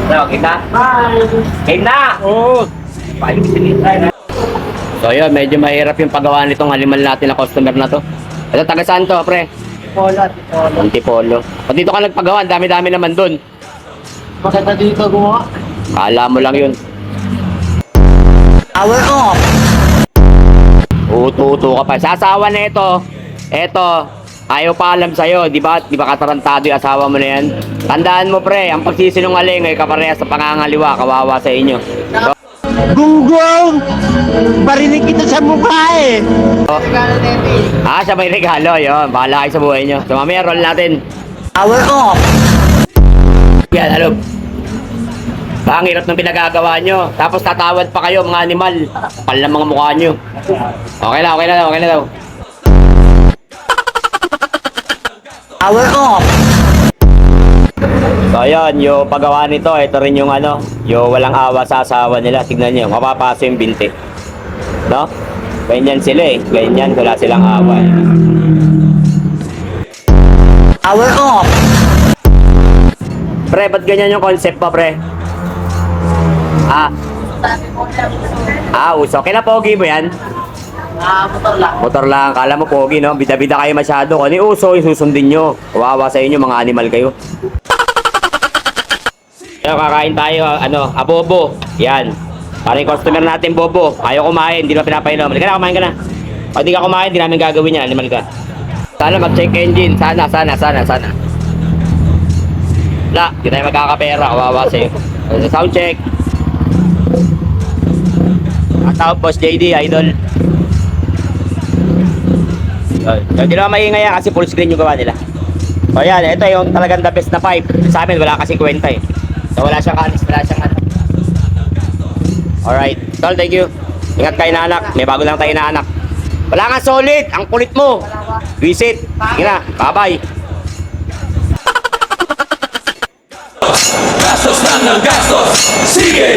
Ano, kita? Bye! Game na! Oo. So yun, medyo mahirap yung paggawa nitong halimal natin na customer na to. Ito, taga saan to, pre? Polat, polat. Antipolo. Pag dito ka nagpagawa, dami-dami naman dun. Maganda dito gumawa. Kala mo lang yun. Power off! Uto-uto ka pa. Sasawa na ito. Eto, ayaw pa alam sa'yo. Di ba katarantado yung asawa mo na yan? Tandaan mo, pre, ang pagsisinungaling ay kaparehas sa pangangaliwa. Kawawa sa inyo. So, Gunggong! Barinig kita sa mukha eh! siya may regalo. Yun, bahala kayo sa buhay nyo. So, mamaya roll natin. Power off! Yan, ano? Ang hirap ng pinagagawa nyo. Tapos tatawad pa kayo, mga animal. Pal ng mga mukha nyo. Okay na, okay na daw, okay na daw. Power off! So, yun, yung paggawa nito, ito rin yung ano, yung walang awa sa asawa nila. Tignan nyo, mapapaso yung binti. No? Ganyan sila eh. Ganyan, wala silang awa. Power off! Pre, ba't ganyan yung concept mo, pre? Uso. Kinapogi mo yan? Motor lang. Motor lang. Kala mo pogi, no? Bida-bida kayo masyado. Kung ano uso, yung susundin nyo. Kawawa sa inyo, mga animal kayo. Kaya kakain tayo, abobo. Yan. Para yung customer natin, bobo. Ayaw kumain, hindi na pinapainom. Halika na, kumain ka na. Pag di ka kumain, hindi namin gagawin yan. Animal ka. Sana mag-check engine. Sana. Wala, hindi tayo magkakapera. Kawawa sa'yo. Sound check. At tawag, Boss JD, idol. Hindi naman maingay yan kasi full screen yung gawa nila. O yan, ito yung talagang the best na pipe. Sa amin, wala kasing kwenta eh. So wala siyang kanis, wala siyang ano. Alright, tol, thank you. Ingat kayo na anak, may bago lang tayo na anak. Wala nga solid, ang kulit mo. Visit, sige na, bye-bye. Gastos na ng gastos, sige!